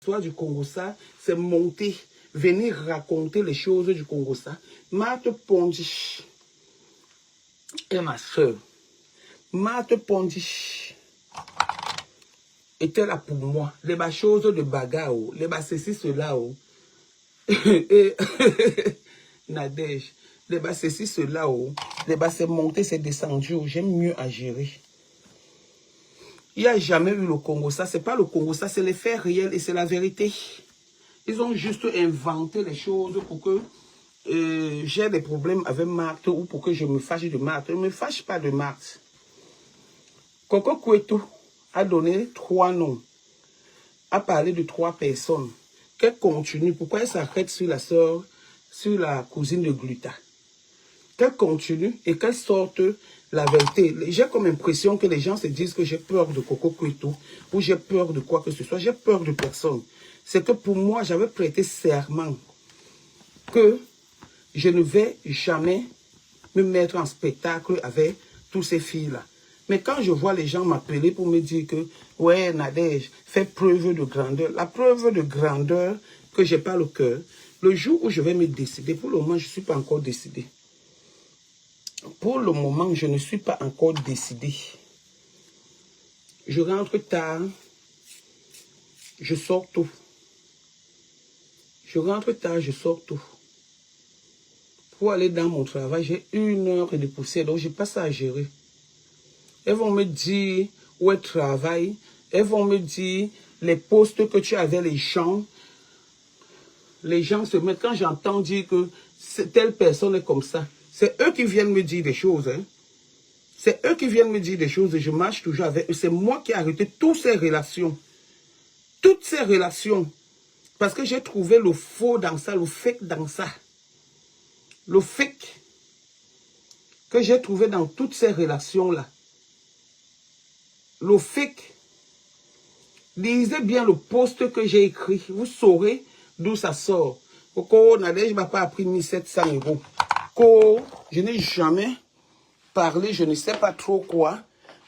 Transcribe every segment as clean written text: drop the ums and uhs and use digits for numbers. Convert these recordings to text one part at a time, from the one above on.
L'histoire du Congo-Ça, c'est monter, venir raconter les choses du Congo-Ça. Marthe Pondy et ma soeur. Marthe Pondy était là pour moi. Les choses de bagarre, les ceci, cela. Et Nadège, les ceci, cela. Les c'est monté, c'est descendu. J'aime mieux à gérer. Il n'y a jamais eu le Congo-Ça. Ce n'est pas le Congo-Ça, c'est les faits réels et c'est la vérité. Ils ont juste inventé les choses pour que j'ai des problèmes avec Marthe ou pour que je me fâche de Marthe. Je ne me fâche pas de Marthe. Coco Kouetou a donné 3 noms, a parlé de 3 personnes. Qu'elle continue, pourquoi elle s'arrête sur la sœur, sur la cousine de Gluta? Qu'elle continue et qu'elle sorte la vérité. J'ai comme impression que les gens se disent que j'ai peur de Coco Kouetou ou j'ai peur de quoi que ce soit. J'ai peur de personne. C'est que pour moi, j'avais prêté serment que je ne vais jamais me mettre en spectacle avec tous ces filles-là. Mais quand je vois les gens m'appeler pour me dire que, ouais, Nadège, fais preuve de grandeur. La preuve de grandeur que j'ai pas le cœur, le jour où je vais me décider, pour le moment, je ne suis pas encore décidé. Pour le moment, je ne suis pas encore décidé. Je rentre tard, je sors tôt. Je rentre tard, je sors tôt. Pour aller dans mon travail, j'ai 1 heure de poussière, donc je passe à gérer. Elles vont me dire où elles travaillent. Elles vont me dire les postes que tu avais, les gens. Les gens se mettent, quand j'entends dire que telle personne est comme ça, c'est eux qui viennent me dire des choses. Hein. C'est eux qui viennent me dire des choses et je marche toujours avec eux. C'est moi qui ai arrêté toutes ces relations. Toutes ces relations. Parce que j'ai trouvé le faux dans ça, le fake dans ça. Le fake que j'ai trouvé dans toutes ces relations-là. Le fake. Lisez bien le post que j'ai écrit. Vous saurez d'où ça sort. Coco Nadège m'a pas appris 1700 €. Coco, je n'ai jamais parlé, je ne sais pas trop quoi,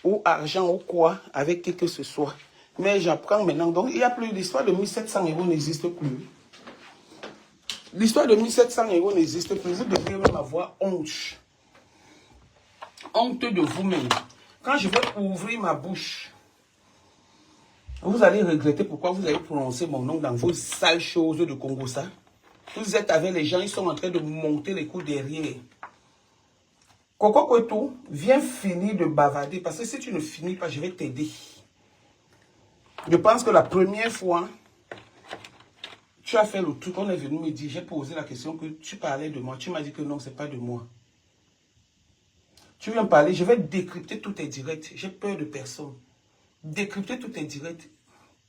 ou argent ou quoi, avec qui que ce soit. Mais j'apprends maintenant. Donc, il n'y a plus l'histoire de 1700 € n'existe plus. L'histoire de 1700 € n'existe plus. Vous devriez même avoir honte. Honte de vous-même. Quand je vais ouvrir ma bouche, vous allez regretter pourquoi vous avez prononcé mon nom dans vos sales choses de Congo-Ça. Vous êtes avec les gens, ils sont en train de monter les coups derrière. Coco Kouetou, viens finir de bavarder, parce que si tu ne finis pas, je vais t'aider. Je pense que la première fois, tu as fait le truc, on est venu me dire, j'ai posé la question que tu parlais de moi. Tu m'as dit que non, ce n'est pas de moi. Tu viens me parler, je vais décrypter tous tes directs. J'ai peur de personne. Décrypter tous tes directs.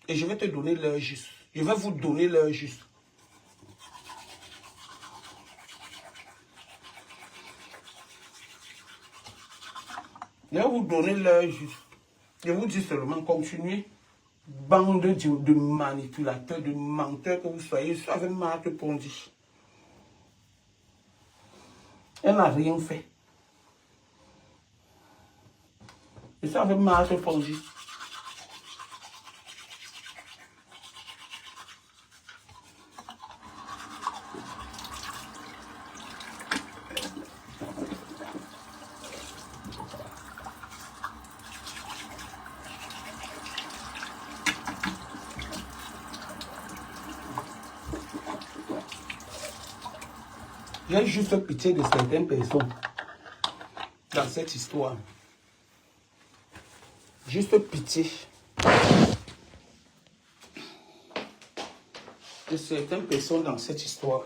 Et je vais te donner l'heure juste. Je vais vous donner l'heure juste. Je vais vous donner l'heure juste. Je vous dis seulement, continuez. Bande de manipulateurs, de menteurs que vous soyez. Je suis avec Marthe Pondy. Elle n'a rien fait. Je suis avec Marthe Pondy. J'ai juste pitié de certaines personnes dans cette histoire. Juste pitié de certaines personnes dans cette histoire.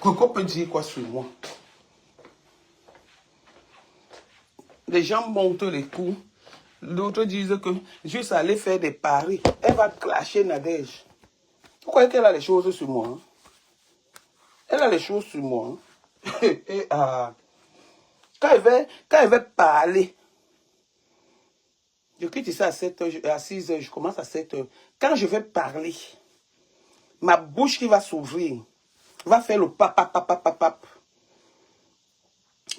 Coco peut dire quoi sur moi? Les gens montent les coups. D'autres disent que juste aller faire des paris. Elle va clasher Nadège. Vous croyez qu'elle a les choses sur moi? Hein? Elle a les choses sur moi. Hein? Et, quand elle va parler, je quitte ici à 7 h, à 6 h, je commence à 7 h. Quand je vais parler, ma bouche qui va s'ouvrir, va faire le pap.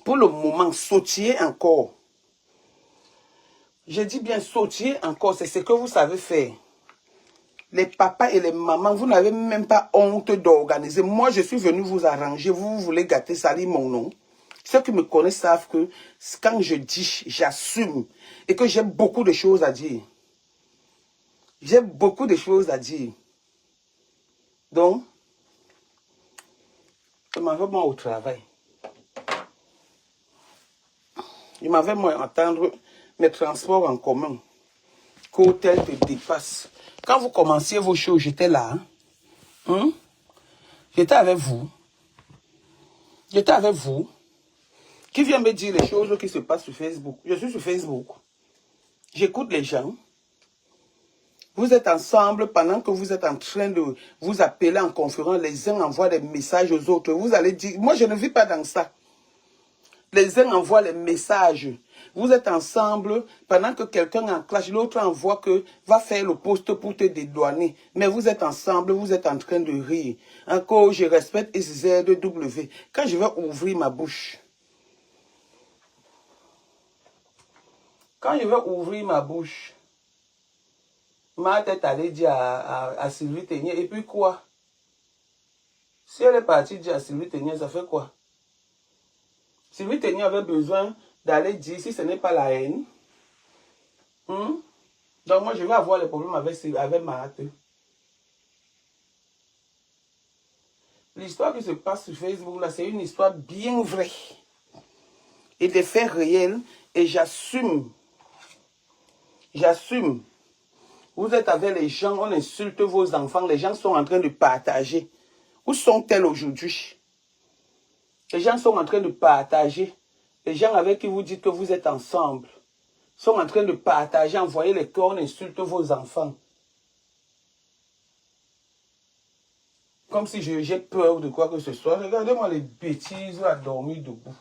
Pour le moment, sautiller encore. Je dis bien sautiller encore, c'est ce que vous savez faire. Les papas et les mamans, vous n'avez même pas honte d'organiser. Moi, je suis venu vous arranger. Vous voulez gâter, salir mon nom. Ceux qui me connaissent savent que quand je dis, j'assume. Et que j'ai beaucoup de choses à dire. J'ai beaucoup de choses à dire. Donc, je m'en vais moi au travail. Je m'en vais moi entendre mes transports en commun. Qu'hôtel te dépasse. Quand vous commenciez vos shows, j'étais là. Hein? J'étais avec vous. J'étais avec vous. Qui vient me dire les choses qui se passent sur Facebook? Je suis sur Facebook. J'écoute les gens. Vous êtes ensemble pendant que vous êtes en train de vous appeler en conférence. Les uns envoient des messages aux autres. Vous allez dire, moi je ne vis pas dans ça. Les uns envoient les messages. Vous êtes ensemble pendant que quelqu'un en clash, l'autre envoie que va faire le poste pour te dédouaner. Mais vous êtes ensemble, vous êtes en train de rire. Encore, je respecte SZW. Quand je vais ouvrir ma bouche, ma tête allait dire à Sylvie Ténier, et puis quoi? Si elle est partie dire à Sylvie Ténier, ça fait quoi? Sylvie Ténier avait besoin d'aller dire, si ce n'est pas la haine, donc moi je vais avoir les problèmes avec Marthe. L'histoire qui se passe sur Facebook, là, c'est une histoire bien vraie. Et des faits réels, et j'assume. J'assume. Vous êtes avec les gens, on insulte vos enfants, les gens sont en train de partager. Où sont-elles aujourd'hui? Les gens sont en train de partager. Les gens avec qui vous dites que vous êtes ensemble sont en train de partager, envoyer les cœurs, on insulte vos enfants. Comme si j'ai peur de quoi que ce soit. Regardez-moi les bêtises à dormir debout.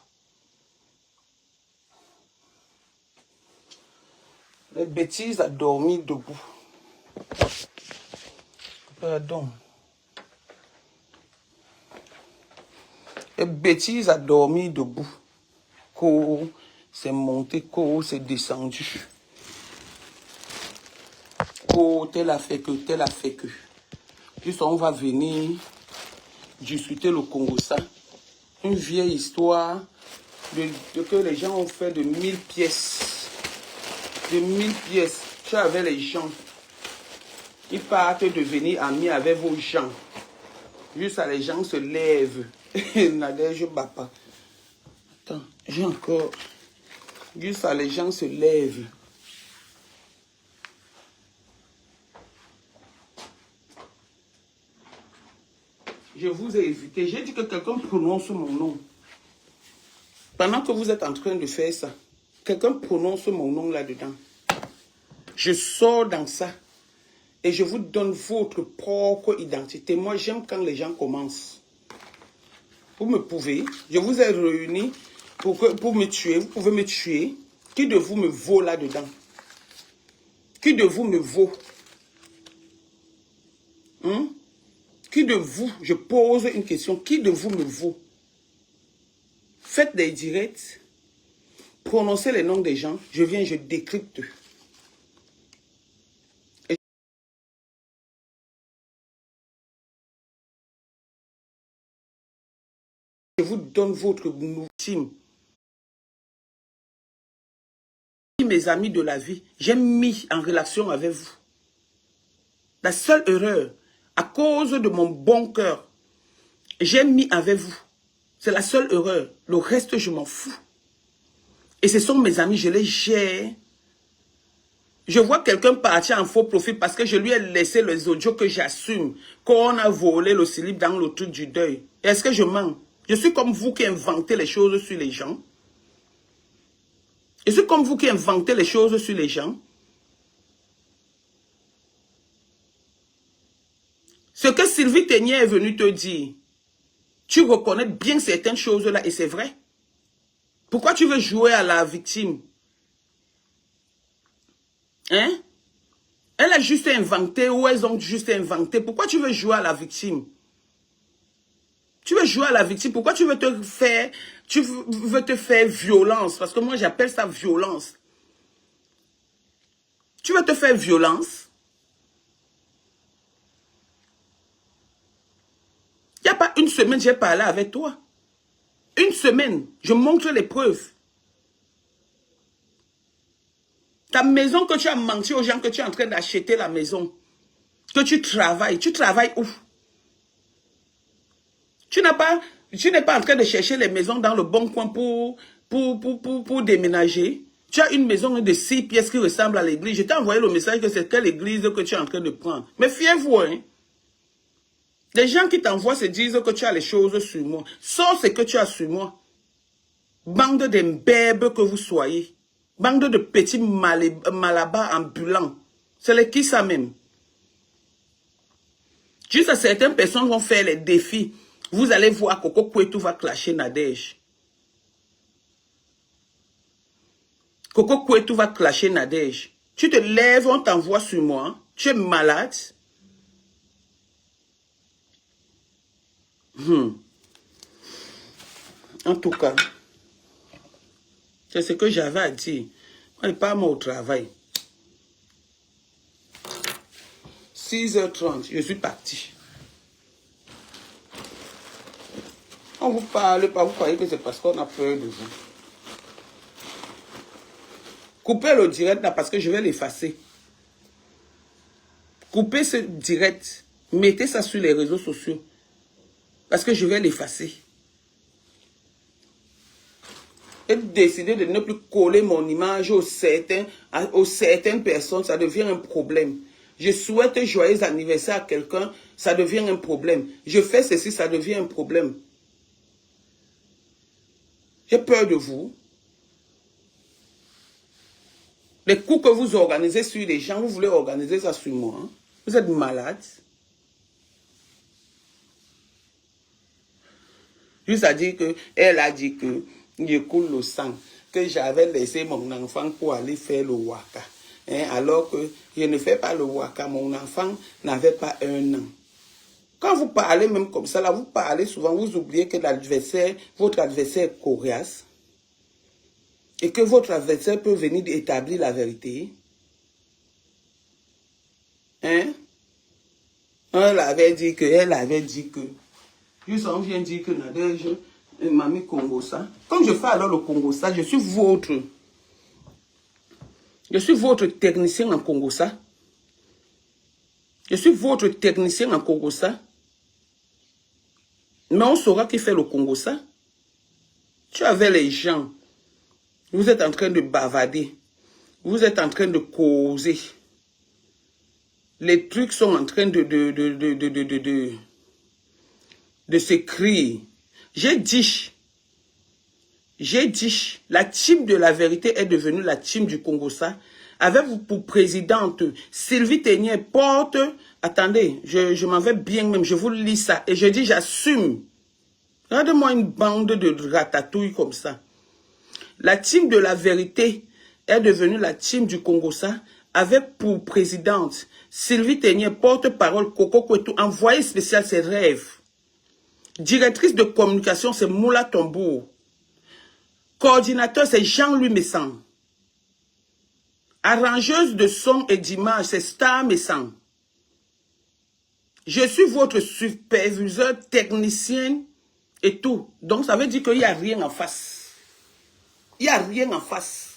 Les bêtises à dormir debout. Pardon. Les bêtises à dormir debout. Co, c'est monté, co, c'est descendu. Co, tel a fait que, tel a fait que. Juste on va venir discuter le Congo-ça. Une vieille histoire de que les gens ont fait de 1000 pièces. De 1000 pièces. Tu es avec les gens. Ils partent devenir amis avec vos gens. Juste à les gens se lèvent. Nadège Bapa. Attends, j'ai encore. Juste à les gens se lèvent. Je vous ai évité. J'ai dit que quelqu'un prononce mon nom. Pendant que vous êtes en train de faire ça, quelqu'un prononce mon nom là-dedans. Je sors dans ça. Et je vous donne votre propre identité. Moi, j'aime quand les gens commencent. Vous me pouvez. Je vous ai réunis pour me tuer. Vous pouvez me tuer. Qui de vous me vaut là-dedans? Qui de vous me vaut? Qui de vous, je pose une question, qui de vous me vaut? Faites des directs, prononcez les noms des gens, je viens, je décrypte. Et je vous donne votre team. Mes amis de la vie, j'ai mis en relation avec vous. La seule erreur, à cause de mon bon cœur, j'ai mis avec vous. C'est la seule erreur. Le reste, je m'en fous. Et ce sont mes amis, je les gère. Je vois quelqu'un partir en faux profil parce que je lui ai laissé les audios que j'assume. Qu'on a volé le slip dans le truc du deuil. Est-ce que je mens? Je suis comme vous qui inventez les choses sur les gens. Je suis comme vous qui inventez les choses sur les gens. Ce que Sylvie Ténier est venue te dire, tu reconnais bien certaines choses-là et c'est vrai. Pourquoi tu veux jouer à la victime? Hein? Elle a juste inventé ou elles ont juste inventé. Pourquoi tu veux jouer à la victime? Tu veux jouer à la victime. Pourquoi tu veux te faire violence? Parce que moi j'appelle ça violence. Tu veux te faire violence? semaine, j'ai parlé avec toi. Une semaine, je montre les preuves. Ta maison que tu as menti aux gens que tu es en train d'acheter la maison. Que tu travailles où? Tu n'es pas en train de chercher les maisons dans le bon coin pour déménager. Tu as une maison de 6 pièces qui ressemble à l'église. Je t'ai envoyé le message que c'est quelle église que tu es en train de prendre. Mais fiez-vous, hein. Les gens qui t'envoient se disent que tu as les choses sur moi. Sors ce que tu as sur moi. Bande d'imbèbes que vous soyez. Bande de petits malabas ambulants. C'est les qui ça même? Juste à certaines personnes vont faire les défis. Vous allez voir Coco Kouetou va clasher Nadège. Coco Kouetou va clasher Nadège. Tu te lèves, on t'envoie sur moi. Tu es malade. En tout cas, c'est ce que j'avais à dire. On n'est pas moi au travail. 6h30, je suis parti. On vous parle pas, vous croyez que c'est parce qu'on a peur de vous. Coupez le direct là parce que je vais l'effacer. Coupez ce direct. Mettez ça sur les réseaux sociaux. Parce que je vais l'effacer. Et décider de ne plus coller mon image aux certaines personnes, ça devient un problème. Je souhaite joyeux anniversaire à quelqu'un, ça devient un problème. Je fais ceci, ça devient un problème. J'ai peur de vous. Les coups que vous organisez sur les gens, vous voulez organiser ça sur moi. Hein? Vous êtes malade. Juste à dire que, elle a dit que je coule le sang, que j'avais laissé mon enfant pour aller faire le waka. Hein, alors que je ne fais pas le waka, mon enfant n'avait pas 1 an. Quand vous parlez même comme ça, là, vous parlez souvent, vous oubliez que votre adversaire est coriace. Et que votre adversaire peut venir établir la vérité. Hein? Elle avait dit que. Juste on vient dire que Nadège m'a mis Congo ça. Comme je fais alors le Congo ça, je suis votre technicien en Congo ça. Je suis votre technicien en Congo ça. Mais on saura qui fait le Congo ça. Tu avais les gens. Vous êtes en train de bavader. Vous êtes en train de causer. Les trucs sont en train de s'écrire. J'ai dit, la team de la vérité est devenue la team du Congo ça. Avec vous pour présidente, Sylvie Ténier porte, attendez, je m'en vais bien même, je vous lis ça. Et je dis, j'assume. Regardez-moi une bande de ratatouilles comme ça. La team de la vérité est devenue la team du Congo ça. Avec pour présidente, Sylvie Ténier, porte-parole, Coco Kouetou, envoyé spécial, ses rêves. Directrice de communication, c'est Moula Tombour. Coordinateur, c'est Jean-Louis Messan. Arrangeuse de son et d'image, c'est Star Messan. Je suis votre superviseur, technicien et tout. Donc, ça veut dire qu'il n'y a rien en face. Il n'y a rien en face.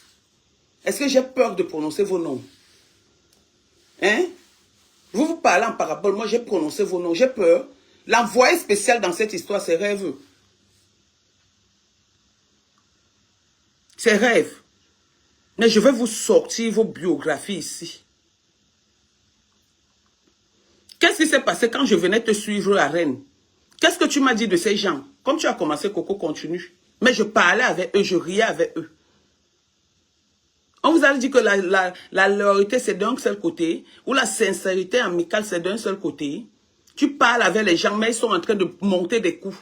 Est-ce que j'ai peur de prononcer vos noms? Hein? Vous parlez en parabole, moi j'ai prononcé vos noms, j'ai peur. L'envoyé spécial dans cette histoire, c'est rêve. C'est rêve. Mais je vais vous sortir vos biographies ici. Qu'est-ce qui s'est passé quand je venais te suivre à Rennes? Qu'est-ce que tu m'as dit de ces gens? Comme tu as commencé, Coco, continue. Mais je parlais avec eux, je riais avec eux. On vous a dit que la loyauté, c'est d'un seul côté, ou la sincérité amicale, c'est d'un seul côté. Tu parles avec les gens, mais ils sont en train de monter des coups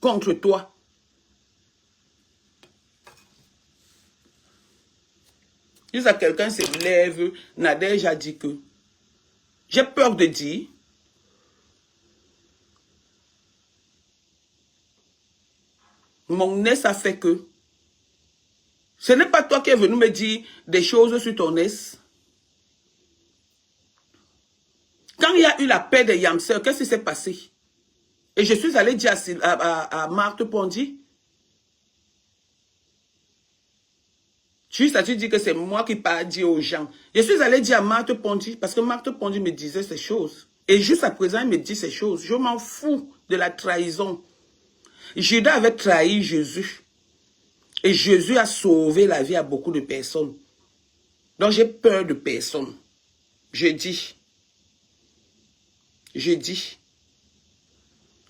contre toi. Juste à quelqu'un se lève, Nadège a dit que j'ai peur de dire. Mon nez, ça fait que ce n'est pas toi qui es venu me dire des choses sur ton nez. Quand il y a eu la paix des Yamseurs, qu'est-ce qui s'est passé? Et je suis allé dire à Marthe Pondy, tu dis que c'est moi qui pas dit aux gens. Je suis allé dire à Marthe Pondy, parce que Marthe Pondy me disait ces choses. Et juste à présent, il me dit ces choses. Je m'en fous de la trahison. Judas avait trahi Jésus. Et Jésus a sauvé la vie à beaucoup de personnes. Donc j'ai peur de personne. Je dis,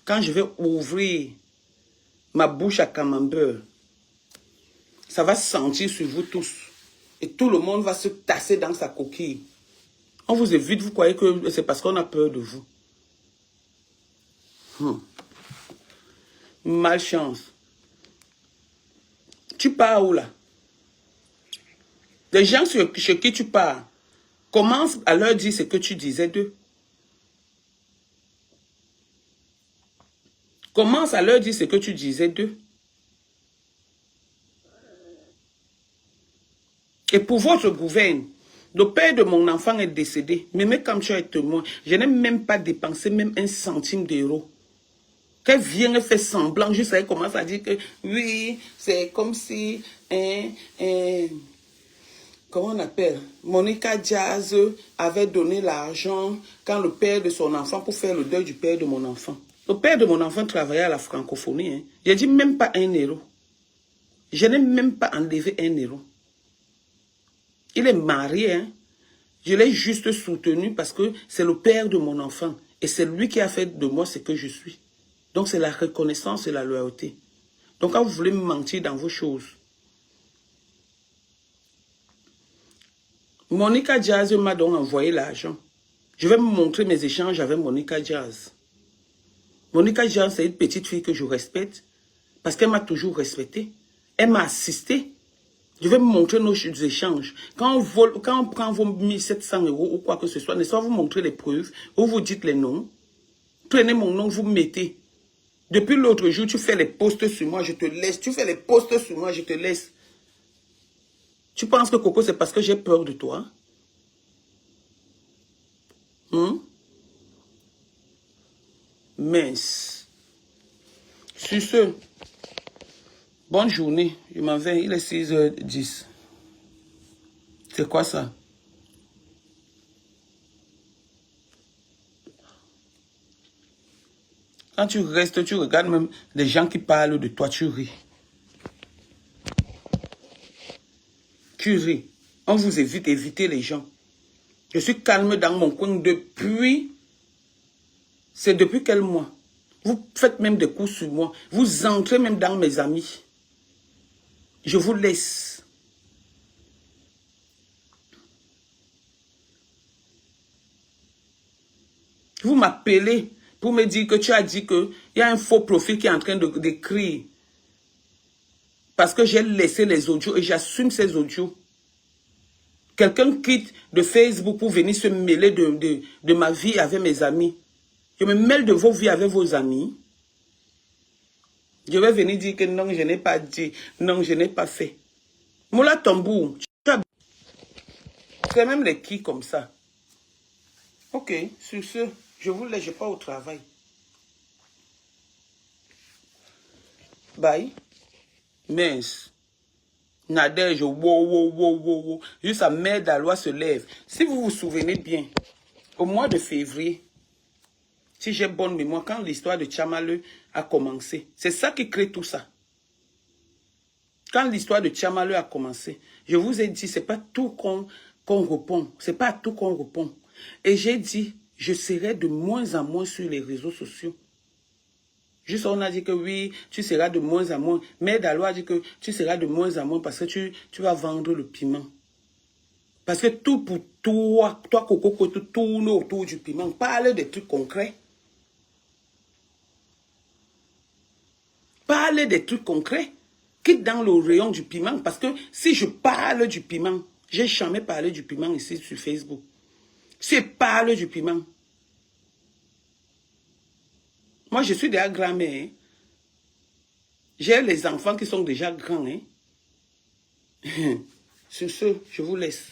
quand je vais ouvrir ma bouche à camembert, ça va sentir sur vous tous. Et tout le monde va se tasser dans sa coquille. On vous évite, vous croyez que c'est parce qu'on a peur de vous. Malchance. Tu pars où là? Les gens chez qui tu pars, commence à leur dire ce que tu disais d'eux. Commence à leur dire ce que tu disais d'eux. Et pour votre gouverne, le père de mon enfant est décédé. Mais même comme tu es témoin, je n'ai même pas dépensé même un centime d'euro. Qu'elle vient et fait semblant, juste elle commence à dire que oui, c'est comme si, comment on appelle, Monica Diaz avait donné l'argent quand le père de son enfant pour faire le deuil du père de mon enfant. Le père de mon enfant travaillait à la francophonie. Hein. Je dis même pas 1 euro. Je n'ai même pas enlevé 1 euro. Il est marié. Hein. Je l'ai juste soutenu parce que c'est le père de mon enfant. Et c'est lui qui a fait de moi ce que je suis. Donc c'est la reconnaissance et la loyauté. Donc quand vous voulez me mentir dans vos choses, Monica Diaz m'a donc envoyé l'argent. Je vais me montrer mes échanges avec Monica Diaz. Monica Diaz, c'est une petite fille que je respecte parce qu'elle m'a toujours respecté. Elle m'a assisté. Je vais me montrer nos échanges. Quand on prend vos 1700 euros ou quoi que ce soit, ne soit vous montrer les preuves, ou vous dites les noms. Prenez mon nom, vous mettez. Depuis l'autre jour, tu fais les posts sur moi, je te laisse. Tu fais les posts sur moi, je te laisse. Tu penses que Coco, c'est parce que j'ai peur de toi? Mince. Sur ce, bonne journée. Je m'en vais, il est 6h10. C'est quoi ça? Quand tu restes, tu regardes même les gens qui parlent de toi, tu ris. Tu ris. On vous évite, évitez les gens. Je suis calme dans mon coin depuis... C'est depuis quel mois? Vous faites même des coups sur moi. Vous entrez même dans mes amis. Je vous laisse. Vous m'appelez pour me dire que tu as dit qu'il y a un faux profil qui est en train d'écrire. Parce que j'ai laissé les audios et j'assume ces audios. Quelqu'un quitte de Facebook pour venir se mêler de ma vie avec mes amis. Je me mêle de vos vies avec vos amis. Je vais venir dire que non, je n'ai pas dit. Non, je n'ai pas fait. Moula Tambour, tu as... C'est même les qui comme ça. Ok, sur ce, je vous laisse, je pars au travail. Bye. Mince. Nadège, wow. Juste sa mère d'Alois se lève. Si vous vous souvenez bien, au mois de février, si j'ai bonne mémoire, quand l'histoire de Tchamaleu a commencé, c'est ça qui crée tout ça. Quand l'histoire de Tchamaleu a commencé, je vous ai dit, c'est pas tout qu'on répond. C'est pas à tout qu'on répond. Et j'ai dit, je serai de moins en moins sur les réseaux sociaux. Juste on a dit que oui, tu seras de moins en moins. Mais Dalo a dit que tu seras de moins en moins parce que tu vas vendre le piment. Parce que tout pour toi Coco, tout tourne autour du piment. Parle des trucs concrets. Parle des trucs concrets. Quitte dans le rayon du piment. Parce que si je parle du piment, j'ai jamais parlé du piment ici sur Facebook. Si je parle du piment, moi je suis déjà grand-mère. Hein. J'ai les enfants qui sont déjà grands. Hein. Sur ce, je vous laisse.